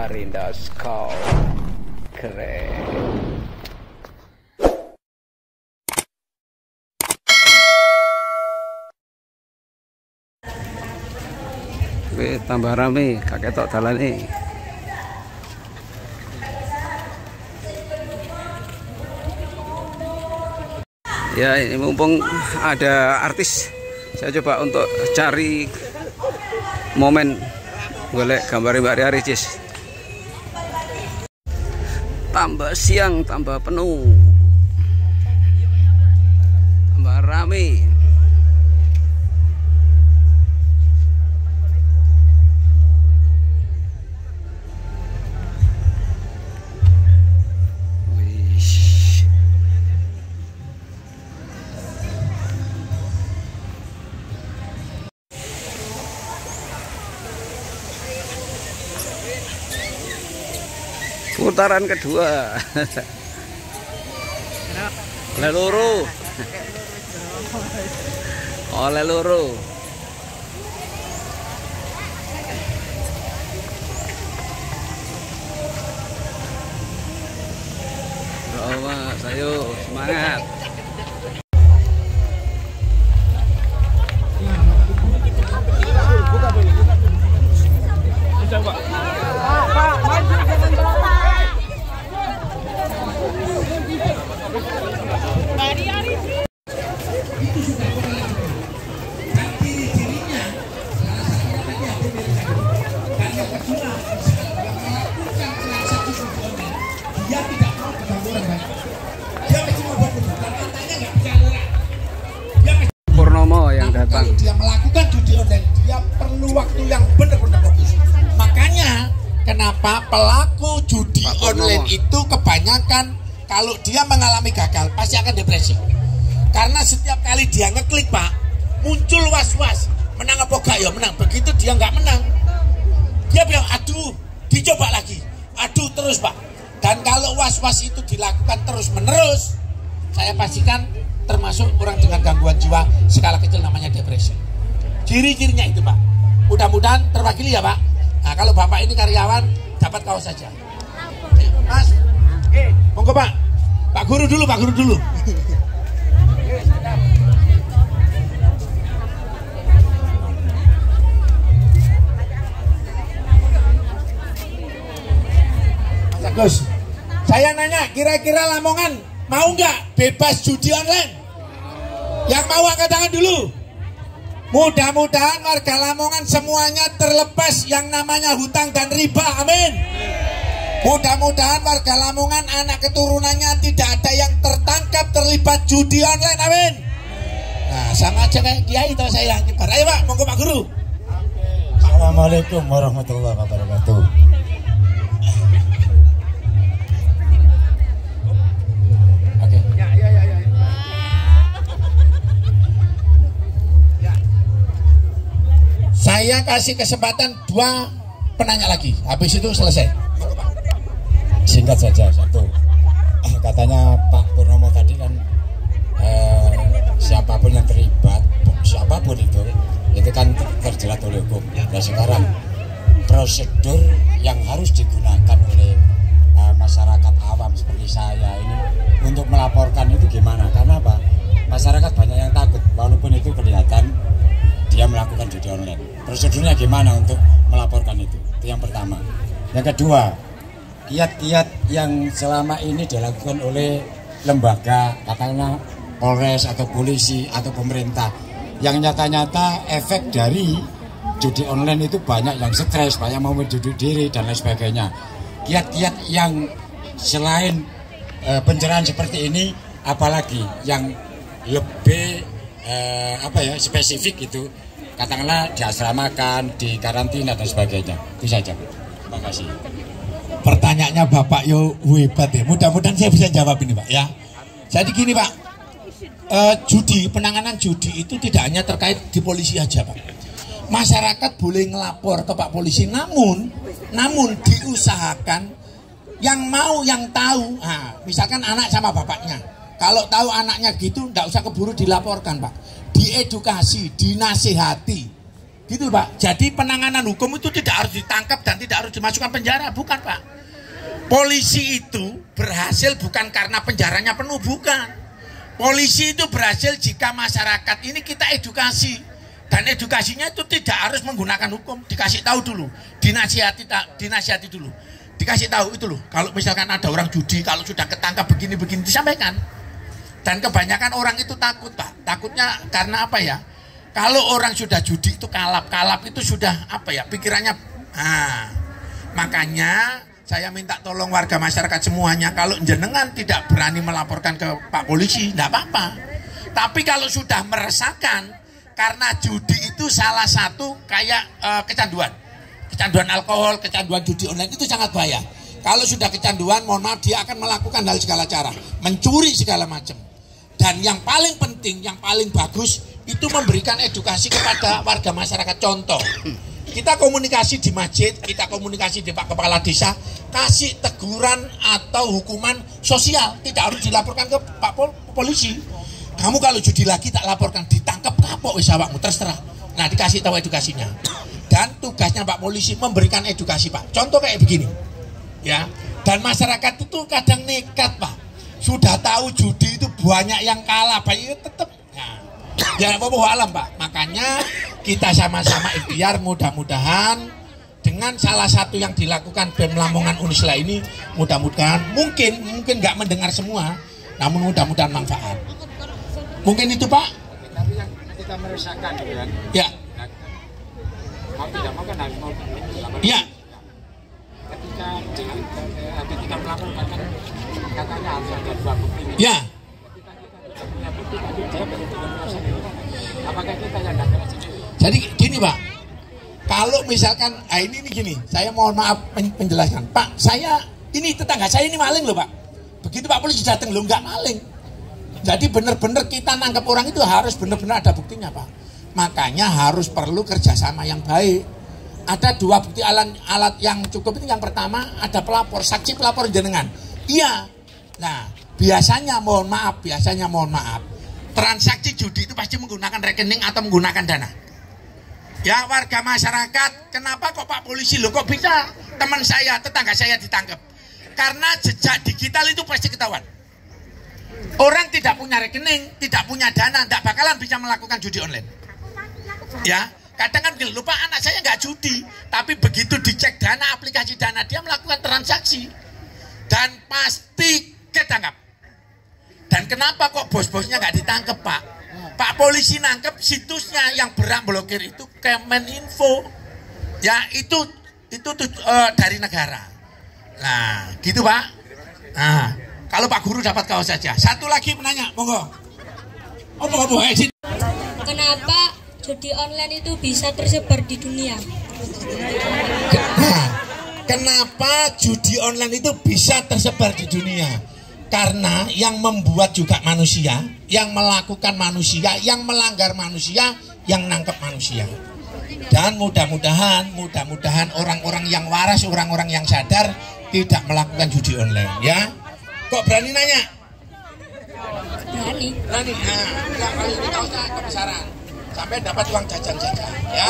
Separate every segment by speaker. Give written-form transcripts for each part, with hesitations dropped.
Speaker 1: Marindaskau. Keren. Wih, tambah rame, kakek tok dalan nih. Ya, ini mumpung ada artis, saya coba untuk cari momen golek gambar Mbak Ria Ricis. Tambah siang, tambah penuh, tambah rame. Putaran kedua. Leluru. Oh, leluru. Oh, Mas, ayo semangat. Purnomo yang datang.
Speaker 2: Kalau dia melakukan judi online, dia perlu waktu yang benar-benar fokus. Makanya kenapa pelaku judi online itu kebanyakan kalau dia mengalami gagal pasti akan depresi. Karena setiap kali dia ngeklik, Pak, muncul was-was, menang apa gak ya menang. Begitu dia nggak menang, dia bilang aduh, dicoba lagi, aduh terus, Pak. Dan kalau was-was itu dilakukan terus-menerus, saya pastikan termasuk orang dengan gangguan jiwa skala kecil namanya depresi. Ciri-cirinya itu, Pak. Mudah-mudahan terwakili ya, Pak. Nah, kalau Bapak ini karyawan dapat kaos saja. Mas, monggo Pak. Pak Guru dulu, Pak Guru dulu. Gus, saya nanya, kira-kira Lamongan mau nggak bebas judi online? Yang mau angkat tangan dulu. Mudah-mudahan warga Lamongan semuanya terlepas yang namanya hutang dan riba, amin. Mudah-mudahan warga Lamongan anak keturunannya tidak ada yang tertangkap terlibat judi online, amin. Nah, sama aja kayak kiai atau saya. Ayo Pak, monggo Pak Guru.
Speaker 3: Assalamualaikum warahmatullahi wabarakatuh.
Speaker 2: Saya kasih kesempatan 2 penanya lagi, habis itu selesai.
Speaker 3: Singkat saja satu. Katanya Pak Purnomo tadi kan siapapun yang terlibat, siapapun itu kan terjerat oleh hukum. Nah sekarang prosedur yang harus digunakan oleh masyarakat awam seperti saya ini untuk melaporkan itu gimana? Karena apa? Masyarakat banyak yang takut, walaupun itu kelihatan dia melakukan judi online. Prosedurnya gimana untuk melaporkan itu? Itu yang pertama. Yang kedua, kiat-kiat yang selama ini dilakukan oleh lembaga, katakanlah Polres atau polisi atau pemerintah, yang nyata-nyata efek dari judi online itu banyak yang stres, banyak mau menjudi diri dan lain sebagainya. Kiat-kiat yang selain pencerahan seperti ini, apalagi yang lebih spesifik itu, katakanlah diasramakan, di karantina dan sebagainya. Itu saja. Terima kasih.
Speaker 2: Pertanyaannya Bapak yo hebat ya. Mudah-mudahan saya bisa jawab ini Pak ya. Jadi gini Pak, judi, penanganan judi itu tidak hanya terkait di polisi aja Pak. Masyarakat boleh ngelapor ke Pak Polisi, namun diusahakan yang mau, yang tahu, misalkan anak sama bapaknya, kalau tahu anaknya gitu, tidak usah keburu dilaporkan Pak. Diedukasi, dinasihati. Gitu Pak. Jadi penanganan hukum itu tidak harus ditangkap dan tidak harus dimasukkan penjara, bukan Pak. Polisi itu berhasil bukan karena penjaranya penuh, bukan. Polisi itu berhasil jika masyarakat ini kita edukasi. Dan edukasinya itu tidak harus menggunakan hukum, dikasih tahu dulu, dinasihati dulu. Dikasih tahu itu loh, kalau misalkan ada orang judi, kalau sudah ketangkap begini-begini disampaikan. Dan kebanyakan orang itu takut Pak. Takutnya karena apa ya? Kalau orang sudah judi itu kalap itu sudah apa ya, pikirannya. Makanya saya minta tolong warga masyarakat semuanya, kalau jenengan tidak berani melaporkan ke Pak Polisi, tidak apa-apa. Tapi kalau sudah meresahkan, karena judi itu salah satu kayak kecanduan alkohol, kecanduan judi online itu sangat bahaya. Kalau sudah kecanduan, mohon maaf, dia akan melakukan hal segala cara, mencuri segala macam. Dan yang paling penting, yang paling bagus itu memberikan edukasi kepada warga masyarakat. Contoh, kita komunikasi di masjid, kita komunikasi di Pak Kepala Desa, kasih teguran atau hukuman sosial, tidak harus dilaporkan ke Pak Polisi. Kamu kalau judi lagi tak laporkan, ditangkap kapok wis awakmu, terserah. Nah, dikasih tahu edukasinya. Dan tugasnya Pak Polisi memberikan edukasi Pak. Contoh kayak begini, ya. Dan masyarakat itu kadang nekat Pak. Sudah tahu judi itu banyak yang kalah, banyak tetap. Nah, ya apa alam Pak. Makanya kita sama-sama ikhtiar, mudah-mudahan dengan salah satu yang dilakukan BEM Lamongan Unisla ini, mudah-mudahan mungkin nggak mendengar semua, namun mudah-mudahan manfaat. Mungkin itu Pak.
Speaker 3: Tapi yang kita meresahkan kan?
Speaker 2: Ya.
Speaker 3: Mau tidak mau kan harus mau.
Speaker 2: Ya.
Speaker 3: Ketika melaporkan kan katanya harus ada 2 bukti.
Speaker 2: Ya.
Speaker 3: Ketika kita punya bukti, dia betul-betul merasakan. Apakah kita yang tidak kena sendiri?
Speaker 2: Jadi gini Pak, kalau misalkan, ini gini, saya mohon maaf menjelaskan. Pak, saya ini tetangga saya ini maling loh Pak. Begitu Pak Polisi datang loh, nggak maling. Jadi benar-benar kita nangkep orang itu harus benar-benar ada buktinya Pak. Makanya harus perlu kerjasama yang baik. Ada 2 bukti alat yang cukup itu. Yang pertama ada pelapor, saksi pelapor jenengan. Iya. Nah, biasanya mohon maaf, transaksi judi itu pasti menggunakan rekening atau menggunakan dana. Ya warga masyarakat, kenapa kok Pak Polisi loh kok bisa teman saya, tetangga saya ditangkap? Karena jejak digital itu pasti ketahuan. Orang tidak punya rekening, tidak punya dana, tidak bakalan bisa melakukan judi online. Ya, kadang kan lupa anak saya nggak judi, tapi begitu dicek dana, aplikasi dana, dia melakukan transaksi dan pasti ketangkap. Dan kenapa kok bos-bosnya nggak ditangkap Pak? Pak Polisi nangkep situsnya yang berhak blokir itu Kemeninfo. Ya itu dari negara. Nah, gitu Pak. Nah, kalau Pak Guru dapat kaos saja. Satu lagi menanya, monggo.
Speaker 4: Kenapa judi online itu bisa tersebar di dunia?
Speaker 2: Nah, kenapa judi online itu bisa tersebar di dunia? Karena yang membuat juga manusia, yang melakukan manusia, yang melanggar manusia, yang nangkep manusia. Dan mudah-mudahan orang-orang yang waras, orang-orang yang sadar tidak melakukan judi online, ya. Kok berani nanya?
Speaker 4: Berani.
Speaker 2: Berani. Nah, enggak kali ini kau kebesaran. Sampai dapat uang jajan-jajan, ya.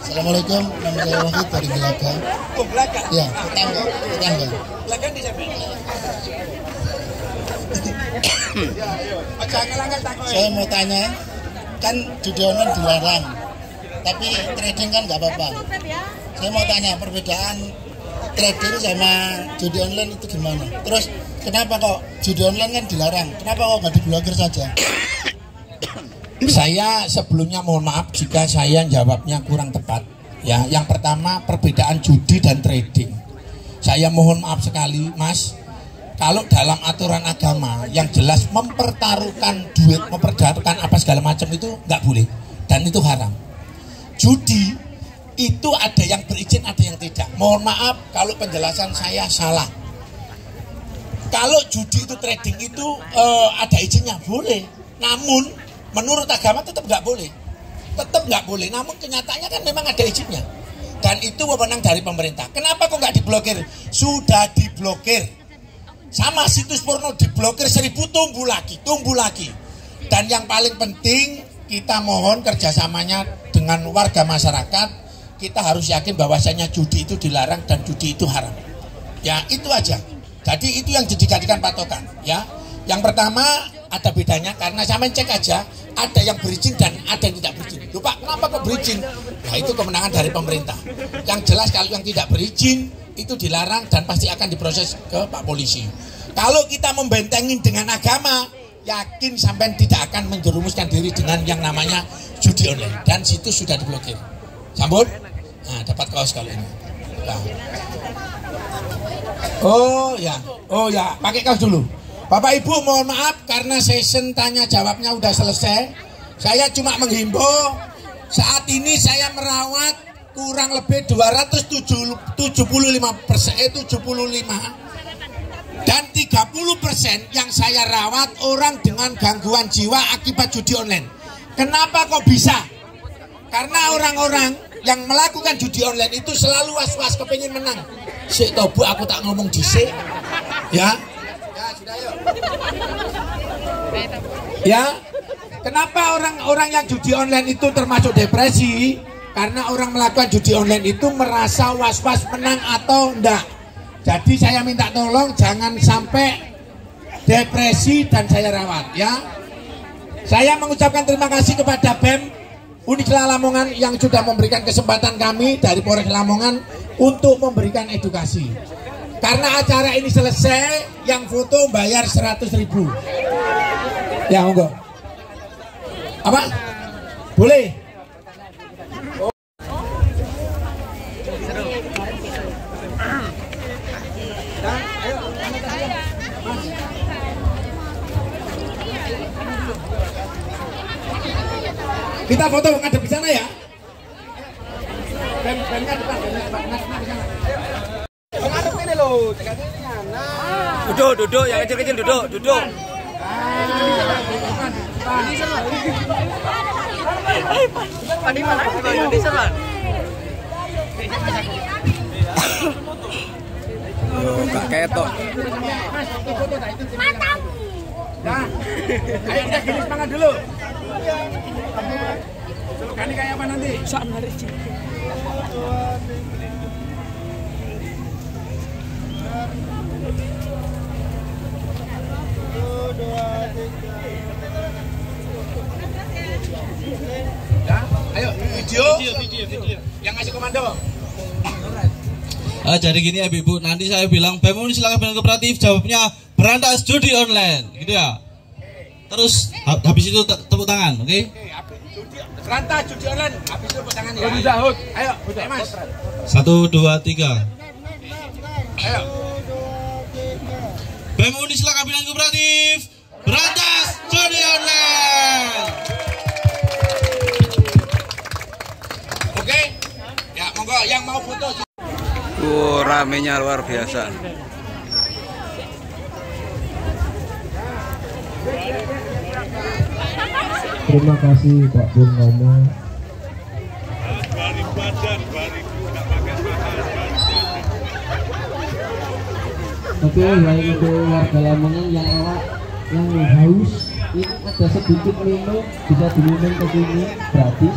Speaker 5: Assalamualaikum, nama saya Wahid dari Belaga.
Speaker 2: Oh, Belaga?
Speaker 5: Ya, tetangga.
Speaker 2: Belaga di sana?
Speaker 5: Saya mau tanya, kan judi online dilarang, tapi trading kan nggak apa-apa. Saya mau tanya perbedaan trading sama judi online itu gimana? Terus kenapa kok judi online kan dilarang? Kenapa kok nggak diblokir saja?
Speaker 2: Saya sebelumnya mohon maaf jika saya jawabnya kurang tepat. Ya, yang pertama perbedaan judi dan trading. Saya mohon maaf sekali, Mas. Kalau dalam aturan agama yang jelas mempertaruhkan duit, mempertaruhkan apa segala macam itu nggak boleh dan itu haram. Judi itu ada yang berizin, ada yang tidak. Mohon maaf kalau penjelasan saya salah. Kalau judi itu trading itu ada izinnya boleh, namun menurut agama tetap nggak boleh, namun kenyataannya kan memang ada izinnya dan itu wewenang dari pemerintah. Kenapa kok nggak diblokir? Sudah diblokir, sama situs porno diblokir 1000 tumbuh lagi. Dan yang paling penting kita mohon kerjasamanya dengan warga masyarakat. Kita harus yakin bahwasanya judi itu dilarang dan judi itu haram. Ya itu aja. Jadi itu yang dijadikan patokan. Ya, yang pertama ada bedanya karena sama cek aja, ada yang berizin dan ada yang tidak berizin. Loh Pak, kenapa kok berizin? Nah itu kemenangan dari pemerintah. Yang jelas kalau yang tidak berizin itu dilarang dan pasti akan diproses ke Pak Polisi. Kalau kita membentengin dengan agama, yakin sampai tidak akan menjerumuskan diri dengan yang namanya judi online. Dan situs sudah diblokir. Sambut? Nah, dapat kaos kali ini. Nah. Oh ya, pakai kaos dulu. Bapak Ibu mohon maaf karena session tanya jawabnya udah selesai. Saya cuma menghimbau saat ini saya merawat kurang lebih 275 dan 30% yang saya rawat orang dengan gangguan jiwa akibat judi online. Kenapa kok bisa? Karena orang-orang yang melakukan judi online itu selalu was-was kepingin menang. Sik toh Bu, aku tak ngomong dhisik. Ya. Ya, sudah yuk. Ya. Kenapa orang-orang yang judi online itu termasuk depresi? Karena orang melakukan judi online itu merasa was-was menang atau enggak. Jadi saya minta tolong jangan sampai depresi dan saya rawat ya. Saya mengucapkan terima kasih kepada BEM Unisla Lamongan yang sudah memberikan kesempatan kami dari Polres Lamongan untuk memberikan edukasi. Karena acara ini selesai, yang foto bayar 100.000. Ya monggo. Apa? Boleh? Kita foto ngadep di sana ya. Bem-bemnya depan, ngadep ini loh,
Speaker 1: Duduk, yang kecil-kecil duduk.
Speaker 6: Padi mana? Di sana.
Speaker 1: Oh, Kak Ketok.
Speaker 2: Mantap. Nah, ayo kita gini semangat dulu. Slogannya kayak apa nanti? Ya, ayo video. Yang ngasih komando.
Speaker 7: Jadi gini ya Ibu, nanti saya bilang BEM Unisla Kabinet Kooperatif, jawabnya berantas judi online, gitu ya. Terus habis itu tepuk tangan, oke?
Speaker 2: Berantas judi online, habis itu tepuk tangan ya. Ayo, Mas.
Speaker 7: 1, 2, 3.
Speaker 2: Ayo.
Speaker 7: BEM Unisla Kabinet Kooperatif, berantas judi online.
Speaker 2: Oke. Ya, monggo yang mau foto.
Speaker 1: Ramenya luar biasa.
Speaker 8: Terima kasih Pak Purnomo. Oke, baik untuk warga Lamongan yang awak yang haus, ini ada sedikit minum, bisa diminum ke sini gratis.